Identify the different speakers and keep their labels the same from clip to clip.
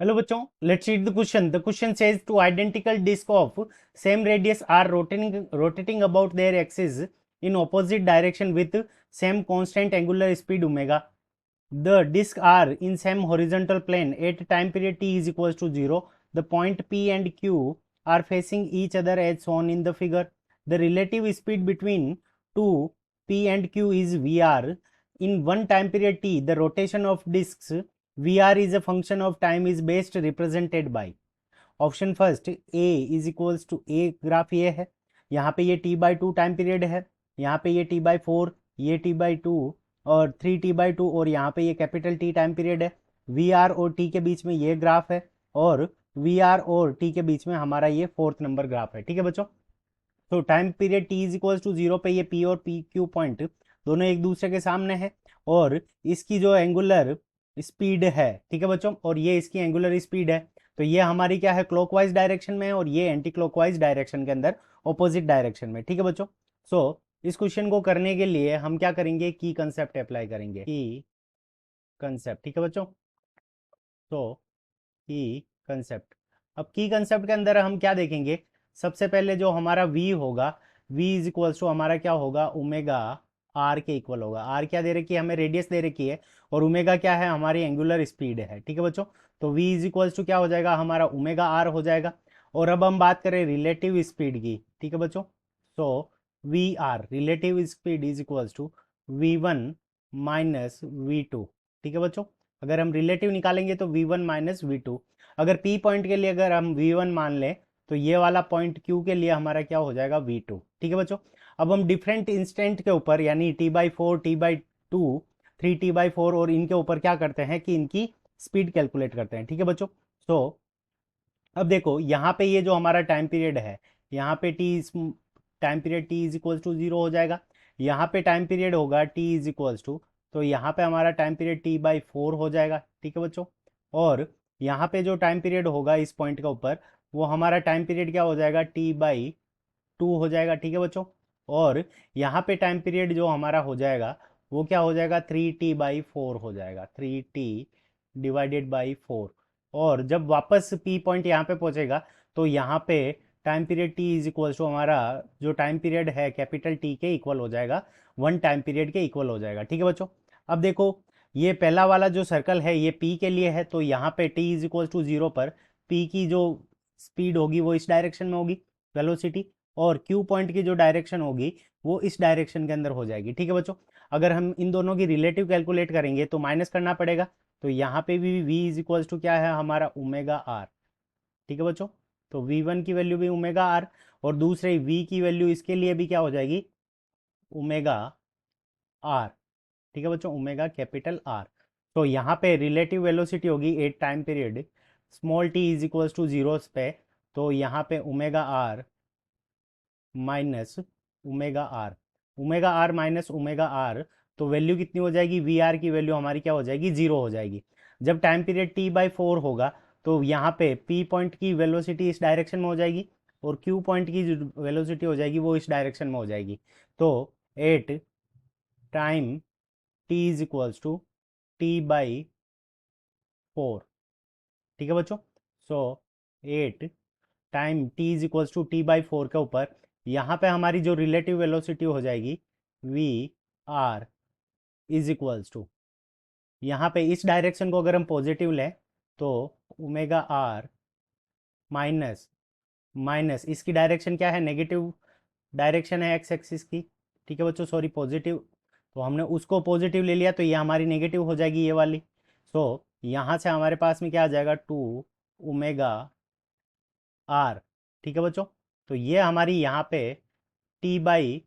Speaker 1: Hello bachon, let's read the question. The question says two identical discs of same radius are rotating about their axis in opposite direction with same constant angular speed omega. The discs are in same horizontal plane at time period t is equals to 0. The point P and Q are facing each other as shown in the figure. The relative speed between two P and Q is Vr. In one time period t, the rotation of discs Vr is a function of time is best represented by option first A is equals to A graph ये है, यहाँ पे ये T by two time period है, यहाँ पे ये T by four, ये टी बाई टू और थ्री टी बाई टू और यहाँ पे ये कैपिटल टी टाइम पीरियड है। वी आर और टी के बीच में ये ग्राफ है और वी आर और टी के बीच में हमारा ये फोर्थ नंबर ग्राफ है। ठीक है बच्चों, तो time period T is equals to zero पे ये पी और पी क्यू पॉइंट दोनों एक दूसरे के सामने है और इसकी जो एंगुलर स्पीड है, ठीक है बच्चों, और ये इसकी एंगुलर स्पीड है, तो ये हमारी क्या है, क्लॉकवाइज डायरेक्शन में और ये एंटी क्लॉकवाइज डायरेक्शन के अंदर ऑपोजिट डायरेक्शन में। ठीक है बच्चों, सो इस क्वेश्चन को करने के लिए हम क्या करेंगे, की कंसेप्ट अप्लाई करेंगे, की कंसेप्ट। ठीक है बच्चों, तो की कंसेप्ट, अब की कंसेप्ट के अंदर हम क्या देखेंगे, सबसे पहले जो हमारा v होगा, v इज इक्वल्स टू हमारा क्या होगा, ओमेगा आर के इक्वल होगा। आर क्या दे रखी है, हमें रेडियस दे रखी है और ओमेगा क्या है, हमारी एंगुलर स्पीड है। ठीक है बच्चों, तो v इज इक्वल्स टू क्या हो जाएगा, हमारा ओमेगा आर हो जाएगा। और अब हम बात करें रिलेटिव स्पीड की, ठीक है बच्चों, so V R relative speed is equals to V one minus V two. ठीक है बच्चों, अगर हम रिलेटिव निकालेंगे तो V one minus V two. अगर पी पॉइंट के लिए अगर हम वी वन मान लें तो ये वाला पॉइंट क्यू के लिए हमारा क्या हो जाएगा, वी टू। ठीक है बच्चों, अब हम डिफरेंट इंस्टेंट के ऊपर यानी T by four, T by to, three T by four और इनके ऊपर क्या करते हैं कि इनकी स्पीड कैलकुलेट करते हैं। ठीक है बच्चों, तो अब देखो यहाँ पे ये जो हमारा टाइम पीरियड है, यहाँ पे T time period T is equals to zero हो जाएगा, यहाँ पे टाइम पीरियड होगा टी इज इक्वल्स टू, तो यहाँ पे हमारा time period T by four हो जाएगा। ठीक है बच्चों, और यहाँ पे जो टाइम पीरियड होगा इस पॉइंट के ऊपर, वो हमारा टाइम पीरियड क्या हो जाएगा, टी बाई टू हो जाएगा। ठीक है बच्चों, और यहाँ पे टाइम पीरियड जो हमारा हो जाएगा वो क्या हो जाएगा, थ्री टी बाई फोर हो जाएगा, three T divided by four. और जब वापस पी पॉइंट यहाँ पे पहुंचेगा तो यहाँ पे time period T is equal to हमारा जो टाइम पीरियड है कैपिटल टी के इक्वल हो जाएगा, वन टाइम पीरियड के इक्वल हो जाएगा। ठीक है बच्चों, अब देखो ये पहला वाला जो सर्कल है ये पी के लिए है, तो यहाँ पे T is equal to zero पर पी की जो स्पीड होगी वो इस डायरेक्शन में होगी, वेलोसिटी, और क्यू पॉइंट की जो डायरेक्शन होगी वो इस डायरेक्शन के अंदर हो जाएगी। ठीक है बच्चों, अगर हम इन दोनों की रिलेटिव कैलकुलेट करेंगे तो माइनस करना पड़ेगा, तो यहाँ पे भी v इज इक्वल्स टू क्या है, हमारा ओमेगा आर। ठीक है बच्चों, तो v1 की वैल्यू भी ओमेगा आर और दूसरे v की वैल्यू इसके लिए भी क्या हो जाएगी, ओमेगा आर। ठीक है बच्चों, ओमेगा कैपिटल आर। तो यहाँ पे रिलेटिव वेलोसिटी होगी at time period small T is equals to zero पे, तो यहाँ पे omega R minus omega R minus omega R, तो वैल्यू कितनी हो जाएगी, वी आर की वैल्यू हमारी क्या हो जाएगी, जीरो हो जाएगी। जब time period T by four होगा तो यहाँ पे पी पॉइंट की वेलोसिटी इस डायरेक्शन में हो जाएगी और क्यू पॉइंट की जो वेलोसिटी हो जाएगी वो इस डायरेक्शन में हो जाएगी। तो at time T is equals to T by four. ठीक है बच्चों, so at time T is equals to T by four के ऊपर यहाँ पे हमारी जो रिलेटिव वेलोसिटी हो जाएगी V R is equals to, यहाँ पे इस डायरेक्शन को अगर हम पॉजिटिव लें तो ओमेगा आर माइनस माइनस इसकी डायरेक्शन क्या है, नेगेटिव डायरेक्शन है एक्स एक्सिस की। ठीक है बच्चों, सॉरी पॉजिटिव, तो हमने उसको पॉजिटिव ले लिया तो ये हमारी नेगेटिव हो जाएगी ये वाली। सो यहाँ से हमारे पास में क्या आ जाएगा, टू ओमेगा आर। ठीक है बच्चों, तो ये हमारी यहाँ पे टी बाई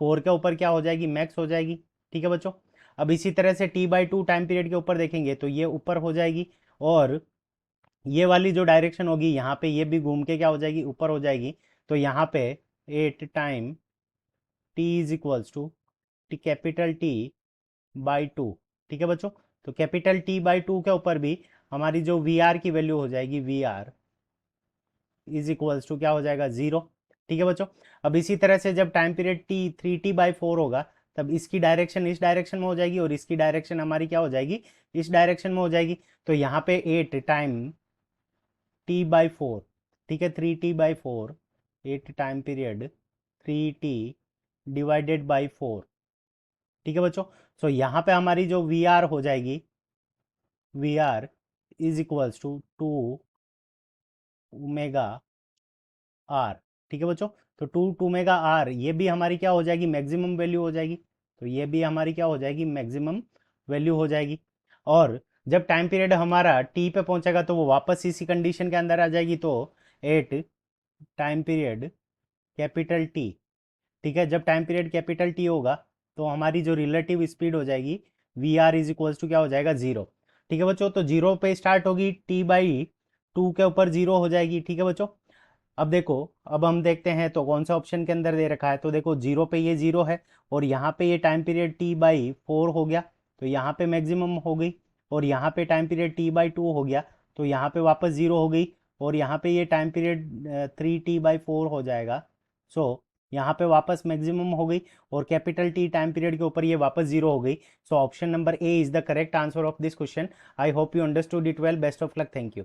Speaker 1: फोर के ऊपर क्या हो जाएगी, मैक्स हो जाएगी। ठीक है बच्चों, अब इसी तरह से T by two time period के ऊपर देखेंगे तो ये ऊपर हो जाएगी और ये वाली जो डायरेक्शन होगी यहाँ पे ये भी घूम के क्या हो जाएगी, ऊपर हो जाएगी। तो यहाँ पे at time T is equals to T capital T by two. ठीक है बच्चों, तो कैपिटल टी बाई टू के ऊपर भी हमारी जो वी आर की वैल्यू हो जाएगी, V R is equals to क्या हो जाएगा, जीरो। ठीक है बच्चों, अब इसी तरह से जब time period T three T by four होगा तब इसकी डायरेक्शन इस डायरेक्शन में हो जाएगी और इसकी डायरेक्शन हमारी क्या हो जाएगी, इस डायरेक्शन में हो जाएगी। तो यहाँ पे एट टाइम 3/4, ठीक है, 3t/4, 8 time period 3t divided by 4, ठीक है बच्चों। सो यहाँ पे हमारी जो वी आर हो जाएगी, V R is equals to 2 omega R, ठीक है बच्चों। तो 2 ओमेगा आर, ये भी हमारी क्या हो जाएगी, मैक्सिमम वैल्यू हो जाएगी। तो ये भी हमारी क्या हो जाएगी, मैक्सिमम वैल्यू हो जाएगी। और जब टाइम पीरियड हमारा टी पे पहुंचेगा तो वो वापस इसी कंडीशन के अंदर आ जाएगी। तो at time period capital T, ठीक है, जब टाइम पीरियड कैपिटल टी होगा तो हमारी जो रिलेटिव स्पीड हो जाएगी V R is equals to क्या हो जाएगा, जीरो, ठीक है बच्चों। तो जीरो पे स्टार्ट होगी, t/2 के ऊपर जीरो हो जाएगी, ठीक है बच्चों। अब देखो, अब हम देखते हैं तो कौन सा ऑप्शन के अंदर दे रखा है। तो देखो जीरो पे ये जीरो है और यहाँ पे ये टाइम पीरियड t/4 हो गया, तो यहाँ पे मैक्सिमम हो गई। और यहाँ पे टाइम पीरियड t/2 हो गया, तो यहाँ पे वापस जीरो हो गई। और यहाँ पे ये टाइम पीरियड 3t/4 हो जाएगा। सो यहाँ पे वापस मैक्सिमम हो गई और कैपिटल टी टाइम पीरियड के ऊपर ये वापस जीरो हो गई। So option number A is the correct answer of this question. I hope you understood it well. Best of luck. Thank you.